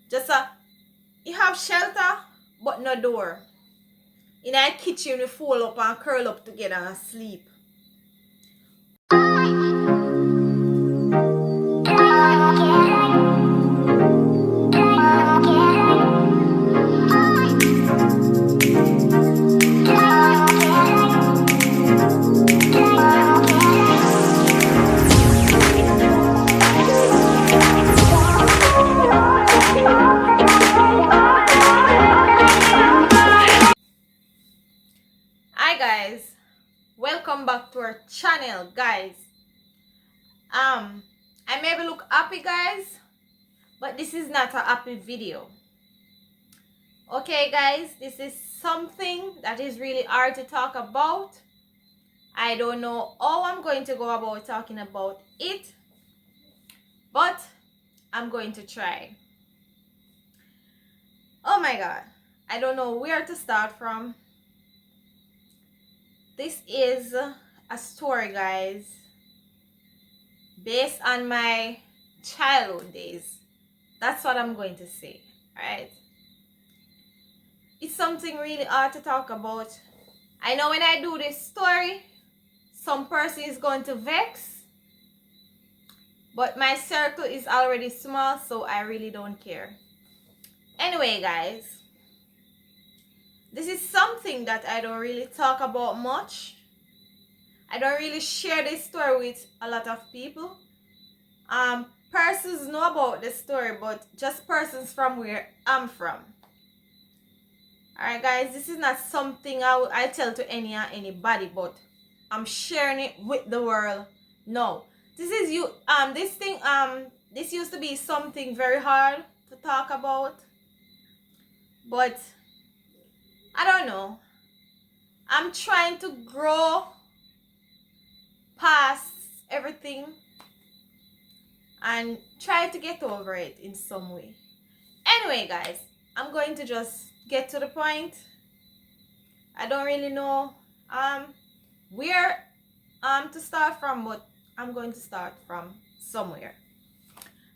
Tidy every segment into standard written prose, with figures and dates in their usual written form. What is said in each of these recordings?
Just you have shelter but no door. In our kitchen we fold up and curl up together and sleep. Hi guys, welcome back to our channel guys. I maybe look happy guys, but this is not a happy video. Okay guys, this is something that is really hard to talk about. I don't know how I'm going to go about talking about it, but I'm going to try. Oh my god, I don't know where to start from. This is a story guys based on my childhood days. That's what I'm going to say, right? It's something really hard to talk about. I know when I do this story, some person is going to vex, but my circle is already small, so I really don't care. Anyway guys, this is something that I don't really talk about much. I don't really share this story with a lot of people. Persons know about the story, but just persons from where I'm from. Alright guys, this is not something I tell to anybody, but I'm sharing it with the world. No, this is this used to be something very hard to talk about, but I don't know. I'm trying to grow past everything and try to get over it in some way. Anyway guys, I'm going to just get to the point. I don't really know where to start from, but I'm going to start from somewhere.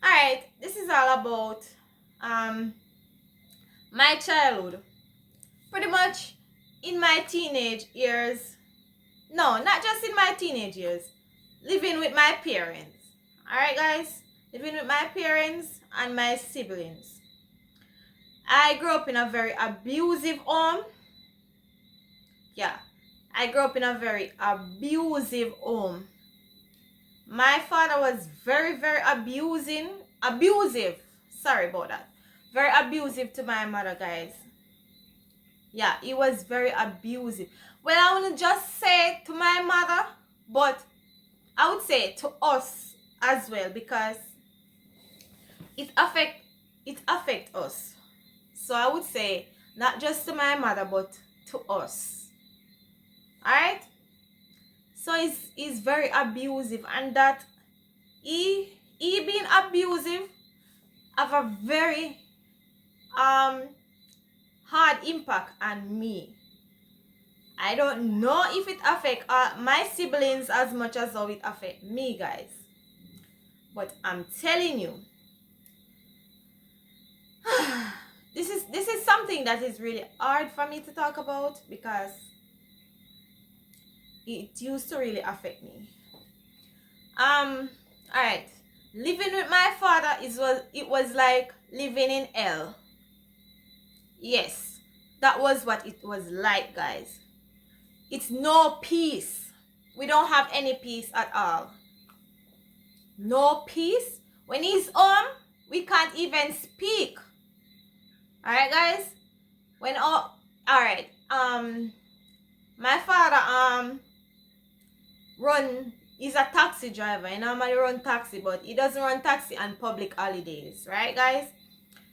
Alright, this is all about my childhood. Pretty much in my teenage years. No, not just in my teenage years. Living with my parents. Alright guys, living with my parents and my siblings. I grew up in a very abusive home. Yeah, I grew up in a very abusive home. My father was very abusive. Sorry about that. Very abusive to my mother, guys. Yeah, he was very abusive. Well, I wouldn't just say to my mother, but I would say to us as well, because it affect us. So I would say not just to my mother, but to us. Alright? So he's very abusive, and that he being abusive have a very hard impact on me. I don't know if it affect my siblings as much as how it affect me, guys. But I'm telling you, this is something that is really hard for me to talk about, because it used to really affect me. Alright. Living with my father it was like living in hell. Yes, that was what it was like, guys. It's no peace. We don't have any peace at all. No peace. When he's home, we can't even speak. Alright guys? Alright. My father he's a taxi driver. He normally run taxi, but he doesn't run taxi on public holidays, right guys?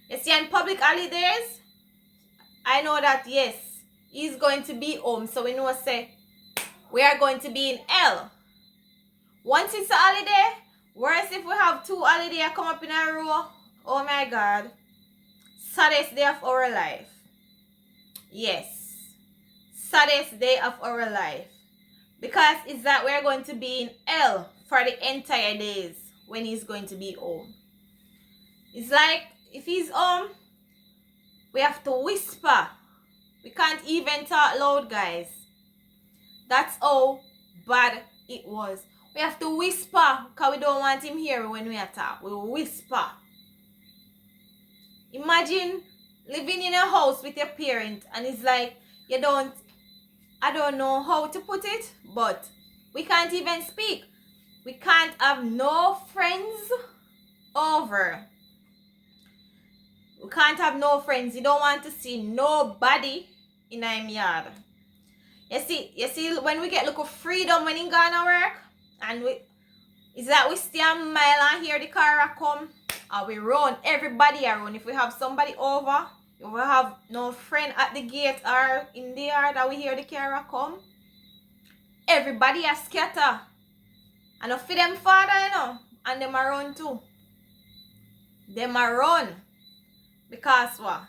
You see, on public holidays, I know that yes, he's going to be home, so we know say we are going to be in hell. Once it's a holiday, worse if we have 2 holidays come up in a row. Oh my god. Saddest day of our life. Yes. Saddest day of our life. Because it's that we're going to be in hell for the entire days when he's going to be home. It's like if he's home, we have to whisper. We can't even talk loud, guys. That's how bad it was. We have to whisper because we don't want him here when we attack. We whisper. Imagine living in a house with your parent and it's like I don't know how to put it, but we can't even speak. We can't have no friends over. We can't have no friends. You don't want to see nobody in our yard. You see, when we get little freedom when he gonna work, and it's like we stay a mile and hear the car come, and we run. Everybody around. If we have somebody over, if we have no friend at the gate or in the yard that we hear the car come, everybody a scatter. And for them father, and them a run too. Them a run. Because what?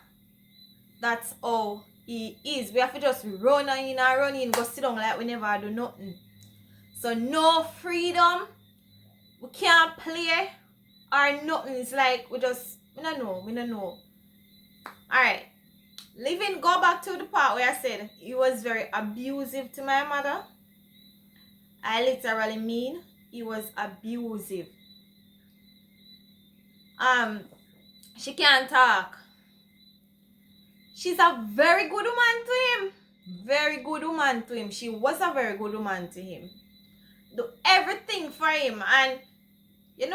That's how he is. We have to just run in, go sit down like we never do nothing. So no freedom. We can't play or nothing. It's like we don't know. Alright. Go back to the part where I said he was very abusive to my mother. I literally mean he was abusive. She can't talk. She's a very good woman to him. Very good woman to him. She was a very good woman to him. Do everything for him. And you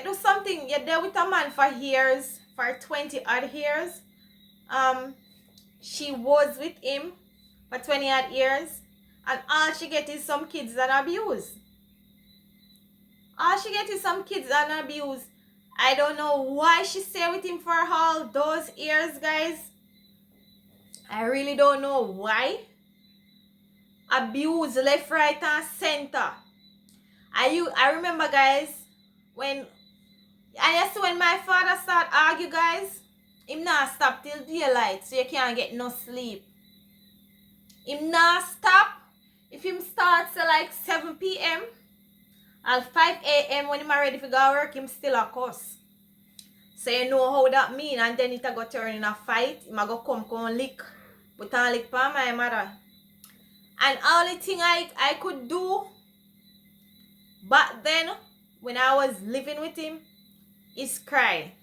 do something. You're there with a man for years. For 20 odd years. She was with him for 20 odd years. And all she gets is some kids and abuse. All she gets is some kids and abuse. I don't know why she stayed with him for all those years, guys. I really don't know why. Abuse left, right, and center. I remember, guys, when my father started argue, guys, him not stop till daylight, so you can't get no sleep. Him not stop. If him starts at like 7 p.m. at 5 a.m. when him ready to go work, him still a cuss. So you know how that mean, and then it a go turn in a fight. Him a go come lick. Put on lick for my mother. And only thing I could do back then, when I was living with him, is cry.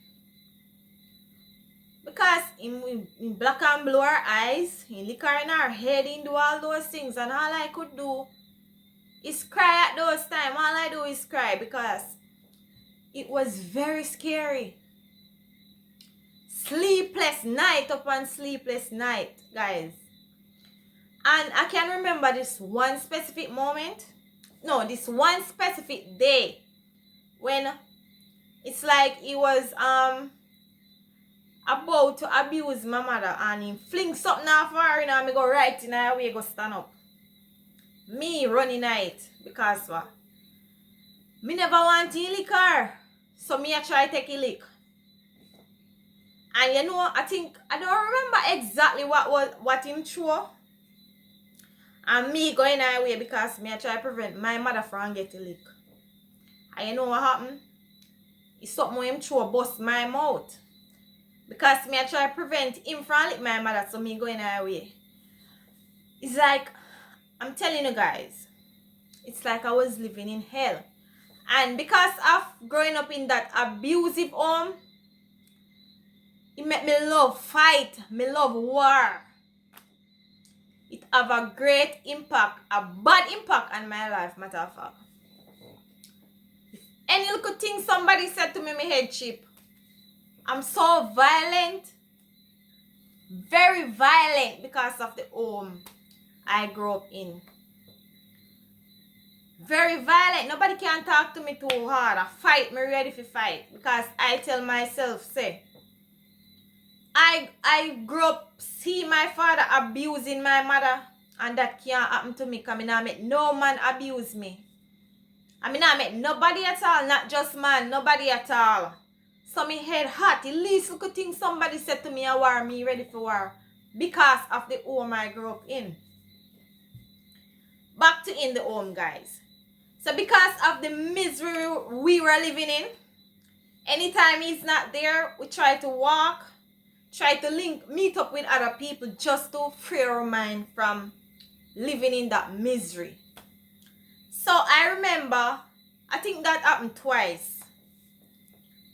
Because in black and blue her eyes, in lick her in her head, in do all those things. And all I could do is cry at those times. All I do is cry because it was very scary. Sleepless night upon sleepless night, guys. And I can remember this one specific moment. No, this one specific day. When it's like he was about to abuse my mother. And he fling something off her and me go right in her way, go stand up. Me running it. Because what? Me never want to lick her. So me I try to take a lick. And I don't remember exactly what him threw. And me going that way because me I try to prevent my mother from getting lick. And you know what happened? It's something him threw bust my mouth. Because me I try to prevent him from lick my mother, so me going that way. It's like, I'm telling you guys, it's like I was living in hell. And because of growing up in that abusive home, it made me love fight, me love war. It have a great impact, a bad impact on my life, matter of fact. Any little thing somebody said to me, my head chip. I'm so violent, very violent because of the home I grew up in. Very violent. Nobody can talk to me too hard. I fight, me ready for fight. Because I tell myself, say, I grew up see my father abusing my mother, and that can't happen to me because I not make no man abuse me. I mean, I make nobody at all, not just man, nobody at all. So me head hot. The least little thing somebody said to me, I war me ready for war. Because of the home I grew up in. Back to in the home, guys. So because of the misery we were living in, Anytime he's not there, we try to walk, try to meet up with other people just to free our mind from living in that misery. So I remember, I think that happened twice.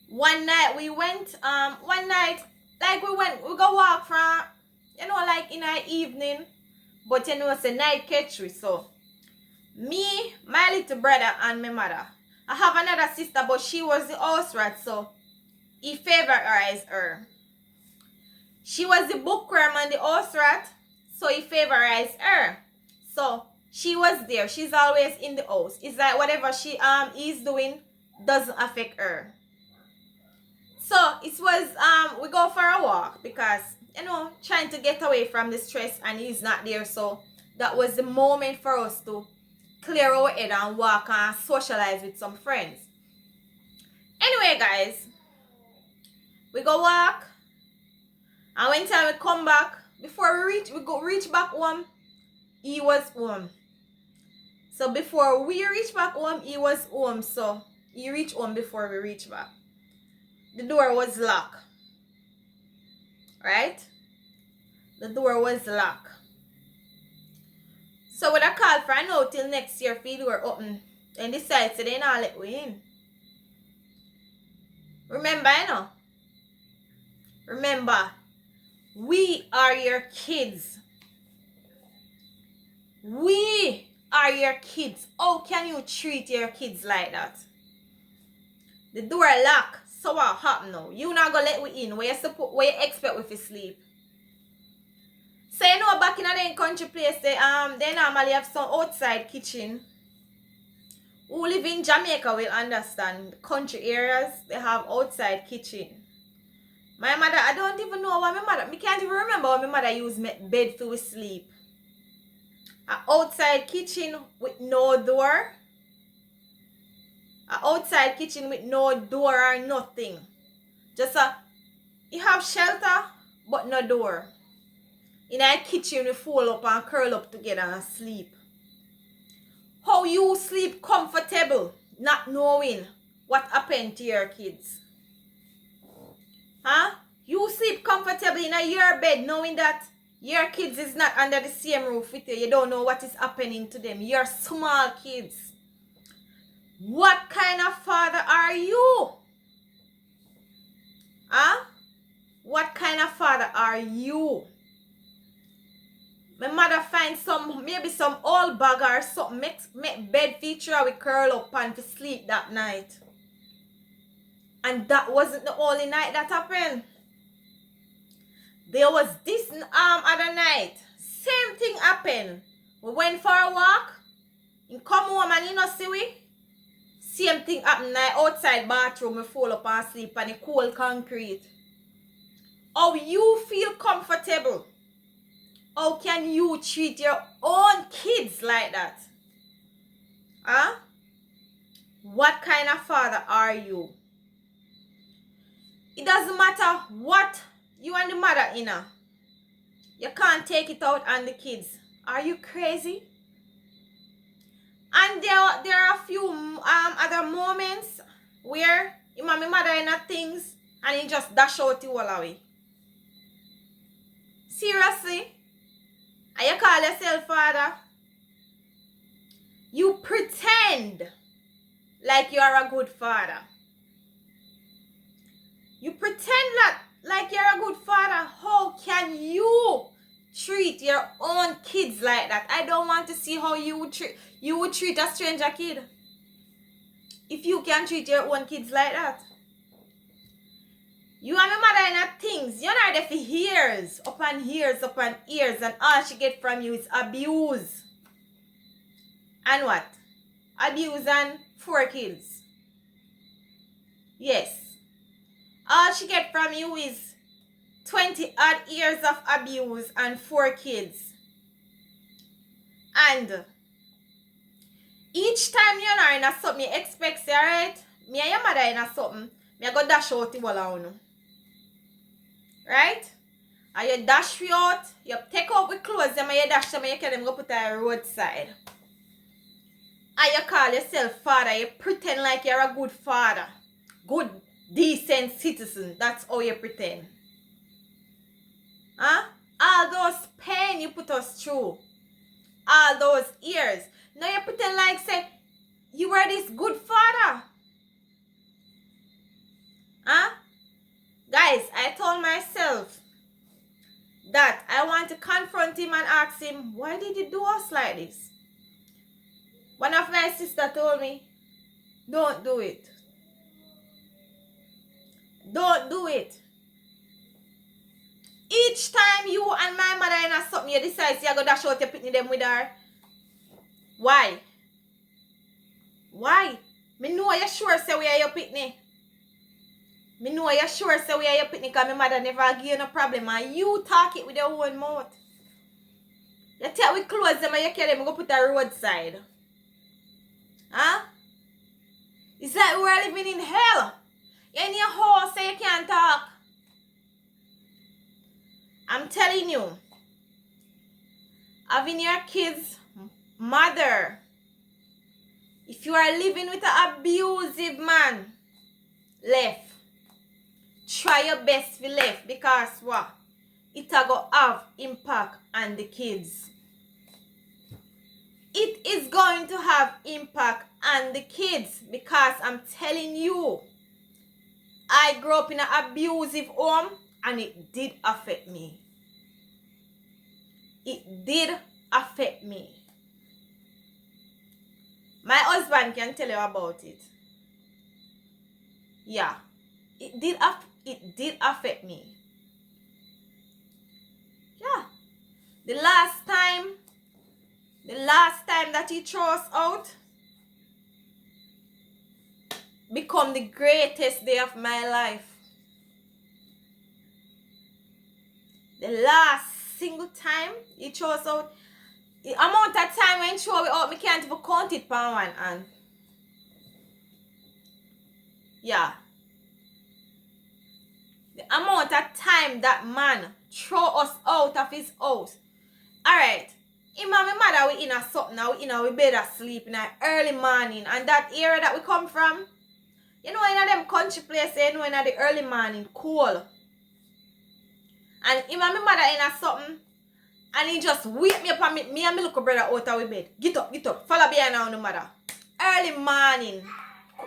One night we went, like we go walk from, like in the evening, but it's a night catchery. So me, my little brother, and my mother. I have another sister, but she was the house rat, so he favorized her. She was the bookworm and the house rat, so he favorized her. So she was there. She's always in the house. It's like whatever she is doing doesn't affect her. So it was we go for a walk because trying to get away from the stress, and he's not there. So that was the moment for us to clear our head and walk and socialize with some friends. Anyway, guys, we go walk, and when time we come back, before we reach back home, he was home. So before we reach back home, he was home. So he reached home before we reach back. The door was locked. Right? The door was locked. So when I called for a note till next year for the door open, and decided to then not let we in. Remember, Remember, we are your kids. We are your kids. How can you treat your kids like that? The door locked. So what happened now? You not gonna let we in. Where you expect we to sleep? So back in the country place, they normally have some outside kitchen. Who live in Jamaica will understand. Country areas, they have outside kitchen. My mother, I don't even know what my mother, I can't even remember what my mother used bed to sleep. An outside kitchen with no door. An outside kitchen with no door or nothing. Just you have shelter, but no door. In a kitchen, we fold up and curl up together and sleep. How you sleep comfortable, not knowing what happened to your kids? Huh? You sleep comfortable in your bed knowing that your kids is not under the same roof with you. You don't know what is happening to them. You're small kids. What kind of father are you? Huh? What kind of father are you? My mother finds maybe some old bag or something, make bed feature we curl up and to sleep that night. And that wasn't the only night that happened. There was this other night. Same thing happened. We went for a walk. And come home and see we. Same thing happened in outside bathroom. We fall up and sleep on the cold concrete. How you feel comfortable? How can you treat your own kids like that? Huh? What kind of father are you? It doesn't matter what you and the mother you can't take it out on the kids. Are you crazy? And there are a few other moments where you and my mother in things and he just dash out the whole away. Seriously? And you call yourself father? You pretend like you are a good father. You pretend like you're a good father. How can you treat your own kids like that? I don't want to see how you would treat a stranger kid. If you can treat your own kids like that. You and my mother in things. You're not there for years upon years upon years, and all she get from you is abuse. And what? Abuse and 4 kids. Yes. All she get from you is 20 odd years of abuse and 4 kids. And each time you're in a something, you expect, say, alright, me and your mother in a something, me I go dash out the wall on. Right? And you dash you out, you take out the clothes, and you dash them and you can them go put on the roadside. And you call yourself father, you pretend like you're a good father. Good decent citizen. That's how you pretend. Huh? All those pain you put us through. All those years. Now you pretend like say you were this good father. Huh? Guys, I told myself that I want to confront him and ask him, why did you do us like this? One of my sisters told me, don't do it. Don't do it. Each time you and my mother in a something, you decide you're going to dash out your pitney them with her. Why? Why? Me know you sure say we are your pitney. Me know you sure say we are your pitney because my mother never give you no problem and you talk it with your own mouth. You take we clothes them and you carry them go put a roadside. Huh? It's like we are living in hell. You're in your house so you can't talk. I'm telling you, having your kids' mother, if you are living with an abusive man, left. Try your best to left because what? It a go have impact on the kids. It is going to have impact on the kids because I'm telling you, I grew up in an abusive home and it did affect me. It did affect me. My husband can tell you about it. Yeah. It did affect me. Yeah. The last time that he threw us out become the greatest day of my life. The last single time he threw us out, the amount of time when he threw it out, I can't even count it per one. And yeah. The amount of time that man throw us out of his house. Alright. Him and my mother we in a something now, we in our bed asleep in the early morning. And that area that we come from, you know, in them country places, you know, in the early morning, cool. And him and my mother in a something, and he just wake me up and me and my little brother out of our bed. Get up, follow behind our mother. Early morning,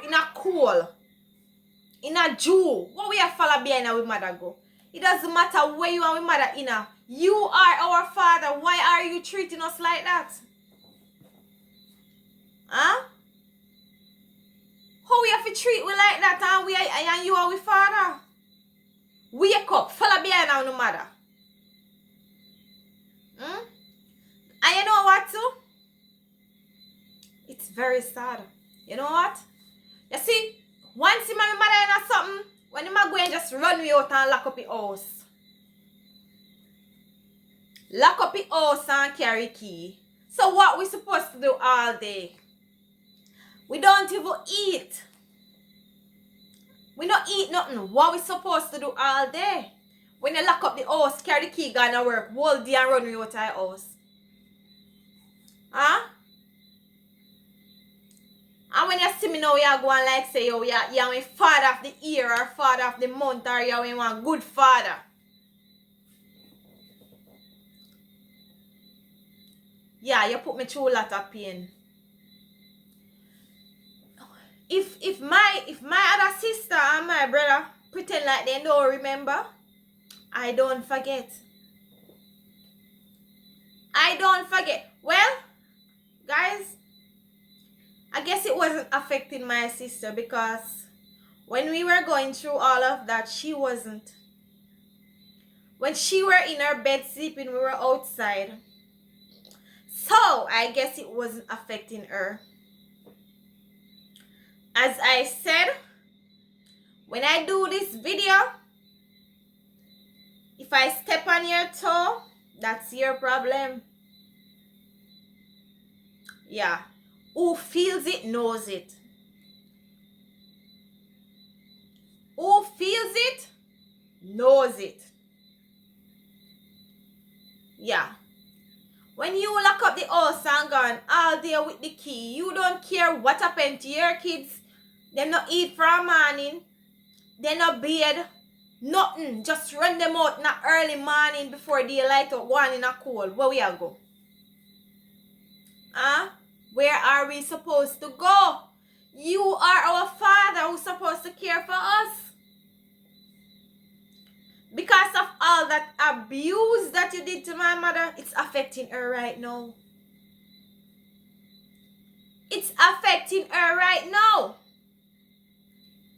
in a cool. In a Jew, what we are follow behind our mother go? It doesn't matter where you and we mother in a. You are our father. Why are you treating us like that? Huh? How we have to treat we like that and we are, and you are we father? Wake up, follow behind our mother. And you know what too? It's very sad. You know what? You see? Once him and my mother in something, when him go and just run me out and lock up the house. Lock up the house and carry key. So what we supposed to do all day? We don't even eat. We don't eat nothing. What we supposed to do all day? When you lock up the house, carry the key, go to work, whole day and run me out of the house. Huh? And when you see me now, you're going like say, yo, you're my father of the year or father of the month or you're one good father. Yeah, you put me through a lot of pain. If my other sister and my brother pretend like they don't remember, I don't forget. I don't forget. Well, guys, I guess it wasn't affecting my sister because when we were going through all of that, she wasn't. When she were in her bed sleeping, we were outside. So, I guess it wasn't affecting her. As I said, when I do this video, if I step on your toe, that's your problem. Yeah. Who feels it knows it. Who feels it knows it. Yeah. When you lock up the house and gone all day with the key, you don't care what happened to your kids. Them not eat for a morning. They no bed, nothing. Just run them out in the early morning before daylight or one in a cold. Where we are go? Huh? Where are we supposed to go? You are our Father who's supposed to care for us. Because of all that abuse that you did to my mother, it's affecting her right now. It's affecting her right now.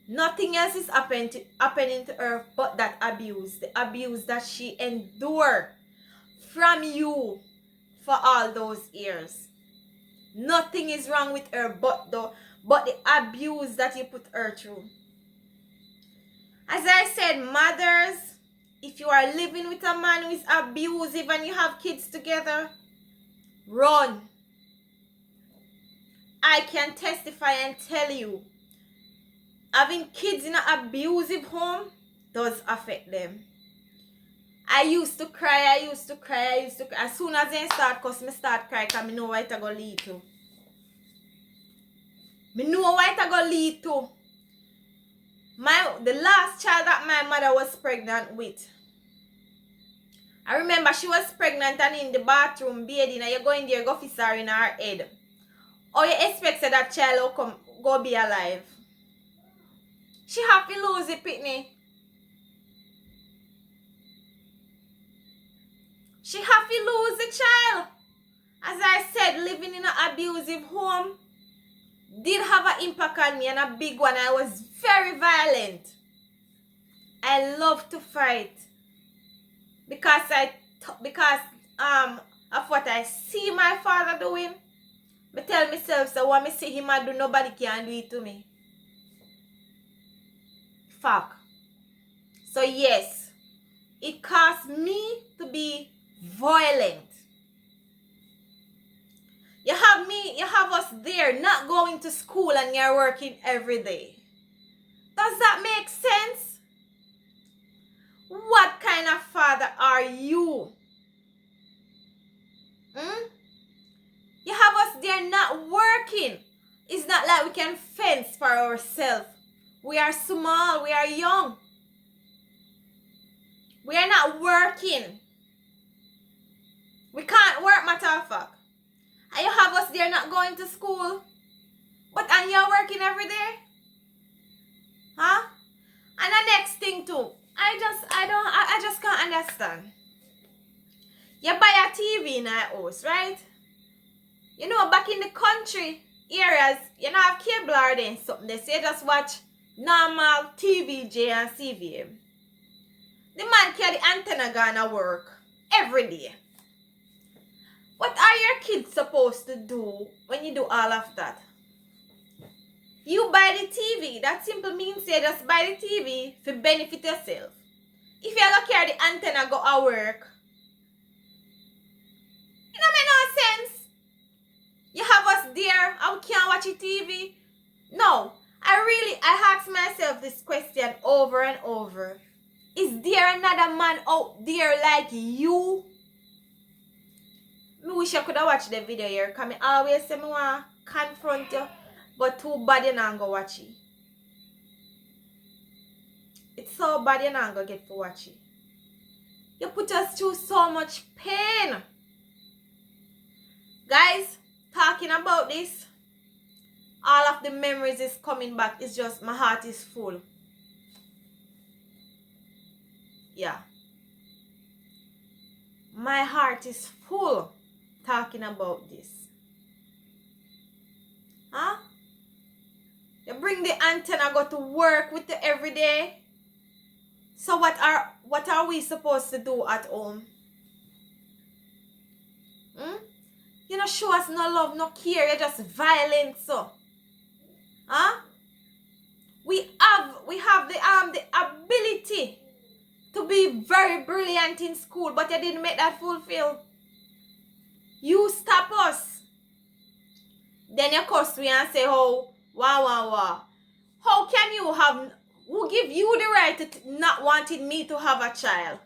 Nothing else is happening to her but that abuse. The abuse that she endured from you for all those years. Nothing is wrong with her but the abuse that you put her through. As I said, mothers, if you are living with a man who is abusive and you have kids together, run. I can testify and tell you, having kids in an abusive home does affect them. I used to cry. As soon as they start cuss, me start crying because I know what it's going to lead to. The last child that my mother was pregnant with, I remember she was pregnant and in the bathroom bathing, and you go in there, go fix her in her head. Or you expect that child will go be alive. She have to lose it, Pitney. She have to lose the child. As I said, living in an abusive home did have an impact on me, and a big one. I was very violent. I love to fight because of what I see my father doing. I tell myself, so what I see him do, nobody can do it to me. Fuck. So yes, it caused me to be violent. You have us there not going to school and you're working every day. Does that make sense? What kind of father are you? You have us there not working. It's not like we can fence for ourselves. We are small, we are young. We are not working. We can't work, matter of fact. And you have us there not going to school. And you're working every day? Huh? And the next thing too, I just can't understand. You buy a TV in our house, right? You know, back in the country areas, you don't have cable or then something. They say just watch normal TVJ and CVM. The man carry the antenna gonna work every day. What are your kids supposed to do when you do all of that? You buy the TV. That simple means you just buy the TV to benefit yourself. If you gonna carry the antenna go to work, it don't make no sense. You have us there and we can't watch the TV. No, I ask myself this question over and over. Is there another man out there like you? I wish I could have watched the video here, because I always say I want to confront you, but too bad you're not going to watch it. It's so bad you're not going to get to watch it. You put us through so much pain. Guys, talking about this, all of the memories is coming back. It's just my heart is full. Yeah. My heart is full talking about this. Huh? You bring the antenna, go to work with you every day. So what are we supposed to do at home? You don't show us no love, no care. You're just violent, so. Huh? We have the ability to be very brilliant in school, but you didn't make that fulfill. You stop us. Then you curse me and say, oh, wah. How can you have, who give you the right to not wanting me to have a child?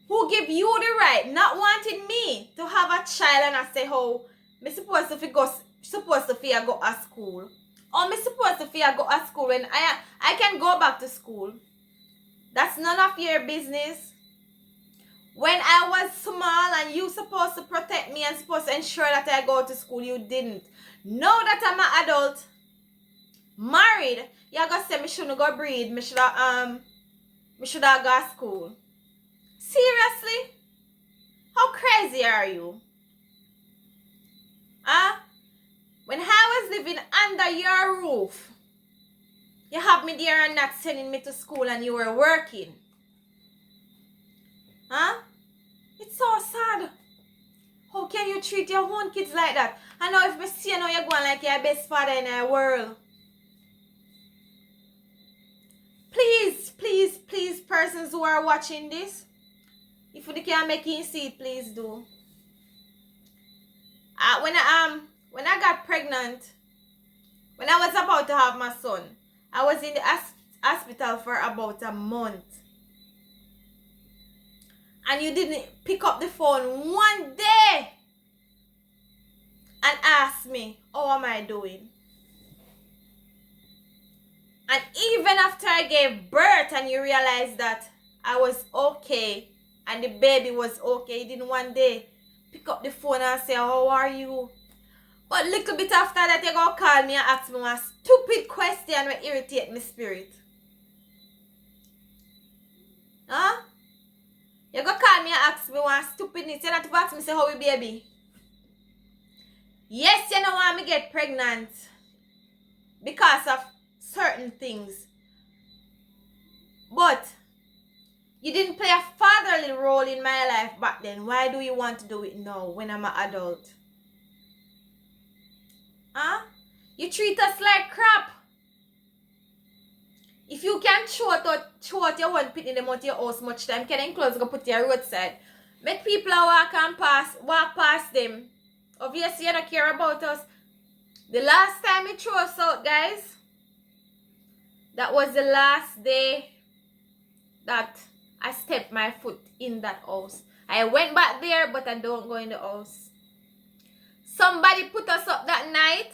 Who give you the right not wanting me to have a child? And I say, oh, me supposed to go to school. How me supposed to feel go to school when I can go back to school? That's none of your business. When I was small and you supposed to protect me and supposed to ensure that I go to school, you didn't. Now that I'm an adult, married, you're gonna say me shouldn't go breed, me should have go to school. Seriously? How crazy are you? Huh? When I was living under your roof, you have me there and not sending me to school and you were working. Huh? It's so sad. How can you treat your own kids like that? I know if me see you now you're going like you're best father in the world. Please, please, please, persons who are watching this, if you can make it see it, please do. When I got pregnant, when I was about to have my son, I was in the hospital for about a month. And you didn't pick up the phone one day and ask me, how am I doing? And even after I gave birth and you realized that I was okay and the baby was okay, you didn't one day pick up the phone and say, how are you? But little bit after that, you go call me and ask me one stupid question that irritate my spirit. Huh? You go call me and ask me one stupidness. You not to ask me, say, how we baby? Yes, you know why me get pregnant. Because of certain things. But you didn't play a fatherly role in my life back then. Why do you want to do it now when I'm an adult? Huh? You treat us like crap. If you can show out your one pit in the mouth of your house much time, can enclose go put your roadside. Make people walk past them. Obviously you don't care about us. The last time you threw us out, guys, that was the last day that I stepped my foot in that house. I went back there, but I don't go in the house. Somebody put us up that night.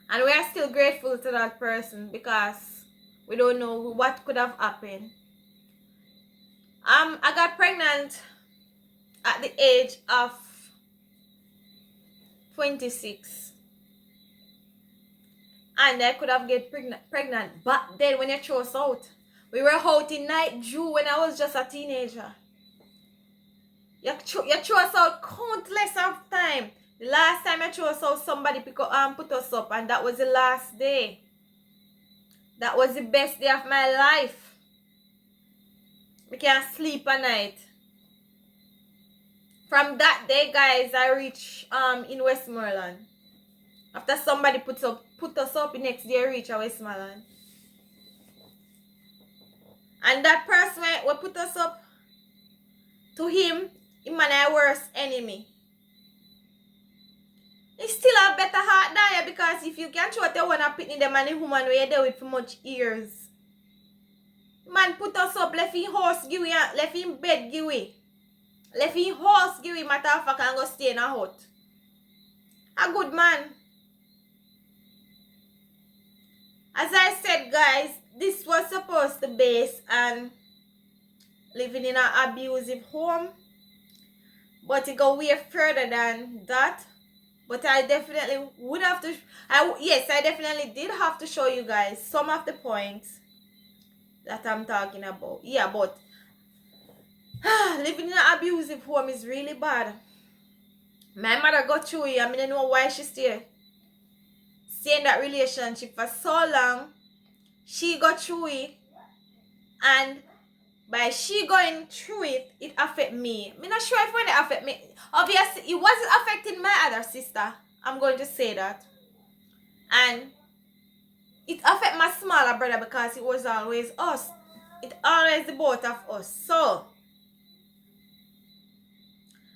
And we are still grateful to that person because we don't know what could have happened. I got pregnant at the age of 26. And I could have get pregnant back then when you threw us out. We were out in night Jew when I was just a teenager. You threw us out countless of time. The last time I threw us out, somebody put us up, and that was the last day. That was the best day of my life. We can't sleep at night. From that day, guys, I reached in Westmoreland. After somebody put us up, the next day I reached Westmoreland. And that person who put us up, to him and our worst enemy. He still have better heart than you because if you can't show what you want to put in them and the woman where you deal with for much years. Man put us up, left him house give we, left him bed give we. Left him house give we, matter of fact, and go stay in a hut. A good man. As I said, guys, this was supposed to base on living in an abusive home. But it go way further than that. But I definitely would have to, yes, I definitely did have to show you guys some of the points that I'm talking about. Yeah, but living in an abusive home is really bad. My mother got through it. I mean, I know why she stay in that relationship for so long. She got through it. And by she going through it, it affect me. I'm not sure if when it affect me. Obviously, it wasn't affecting my other sister. I'm going to say that. And it affect my smaller brother because it was always us. It always the both of us. So,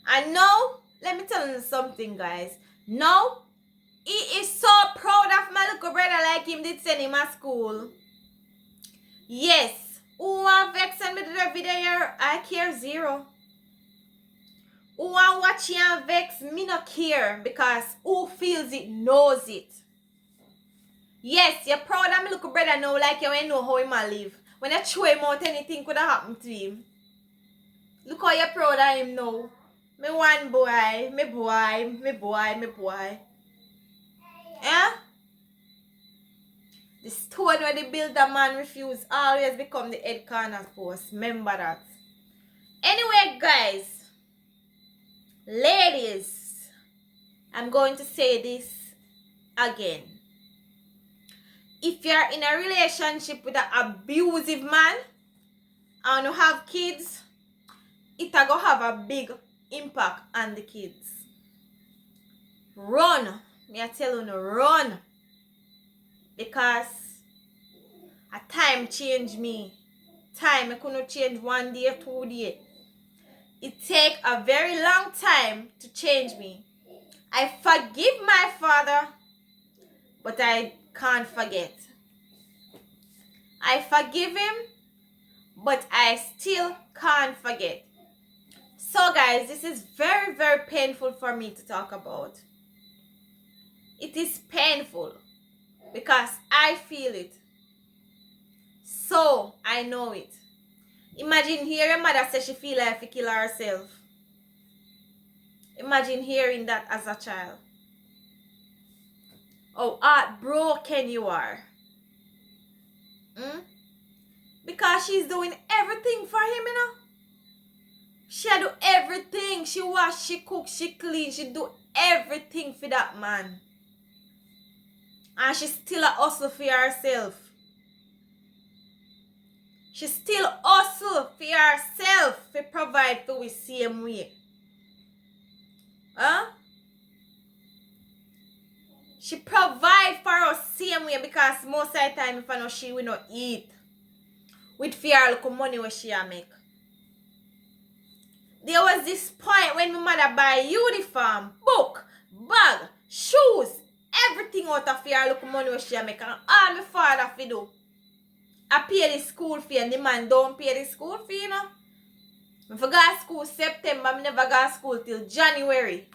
and now, let me tell you something, guys. Now, he is so proud of my little brother like him did send him at school. Yes. Who want vex and me do the video here? I care zero. Who want watch you and vex? Me not care because who feels it knows it. Yes, you're proud of me little brother now like you ain't know how him a live. When you throw him out, anything could have happened to him. Look how you're proud of him now. Me one boy, me boy, me boy, me boy. Yeah? The stone where the builder man refuse always become the head corner post. Remember that. Anyway, guys, ladies, I'm going to say this again. If you're in a relationship with an abusive man and you have kids, it's going to have a big impact on the kids. Run. Me I tell you, run. Because a time changed me. Time I couldn't change 1 day, 2 days. It take a very long time to change me. I forgive my father, but I can't forget. I forgive him, but I still can't forget. So guys, this is very, very painful for me to talk about. It is painful because I feel it. So I know it. Imagine hearing a mother say she feel like she kill herself. Imagine hearing that as a child. Oh, heartbroken you are. Because she's doing everything for him, you know. She do everything. She wash, she cook, she clean. She do everything for that man. And she still a hustle for herself. She still hustle for herself to provide for the same way. Huh? She provide for us same way because most of the time if I know she will not eat. With fear look money where she a make. There was this point when my mother buy uniform, book, bag, shoes, everything out of fear look money where she a make. And all my father fi do, I pay the school fee and the man don't pay the school fee, you know. I forgot school September, I never got school till January.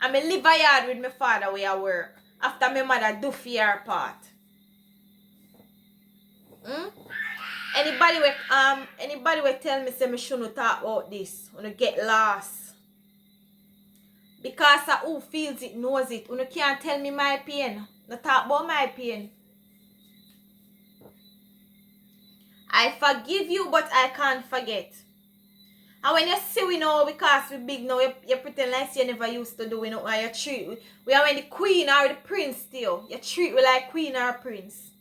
And I live a yard with my father where I work. After my mother do fear part. Anybody will tell me say me shouldn't talk about this. When you get lost. Because of who feels it knows it. You can't tell me my pain. Not talk about my pain. I forgive you, but I can't forget. And when you see we know because we big now, you pretend like you never used to do, you know, and you treat we are when the queen or the prince still. You treat we like queen or prince.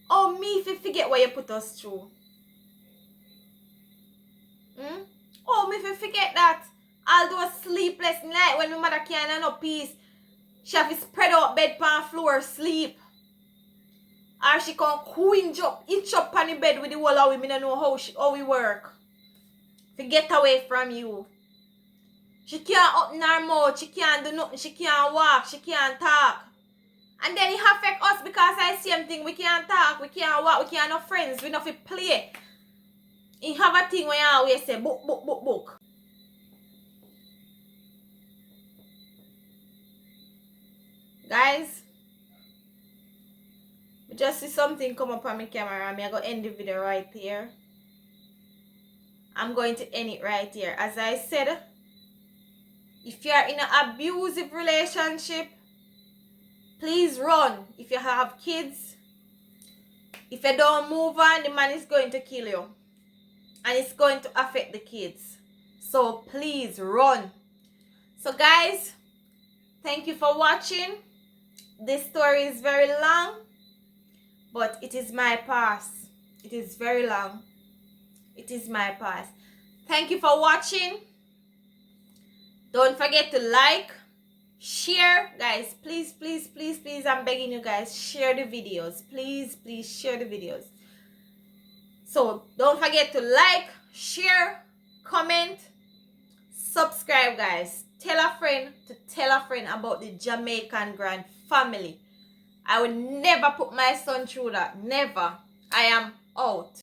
Oh, me if you forget what you put us through. Oh, me if you forget that. I'll do a sleepless night when my mother can't have no peace. She have to spread out bed pan floor, sleep. Or she can inch up on the bed with the whole of we don't know how we work. To get away from you. She can't open her mouth, she can't do nothing, she can't walk, she can't talk. And then it affect us because I same thing, we can't talk, we can't walk, we can't have friends, we don't play. You have a thing where you always say, book. Guys, I just see something come up on my camera and I'm going to end the video right here. I'm going to end it right here. As I said, if you're in an abusive relationship, please run. If you have kids, if you don't move on, the man is going to kill you. And it's going to affect the kids. So please run. So guys, thank you for watching. This story is very long, but it is my past. It is very long. It is my past. Thank you for watching. Don't forget to like, share. Guys, please, I'm begging you guys, share the videos. Please, share the videos. So, don't forget to like, share, comment, subscribe, guys. Tell a friend to tell a friend about the Jamaican Grand family. I would never put my son through that. Never. I am out.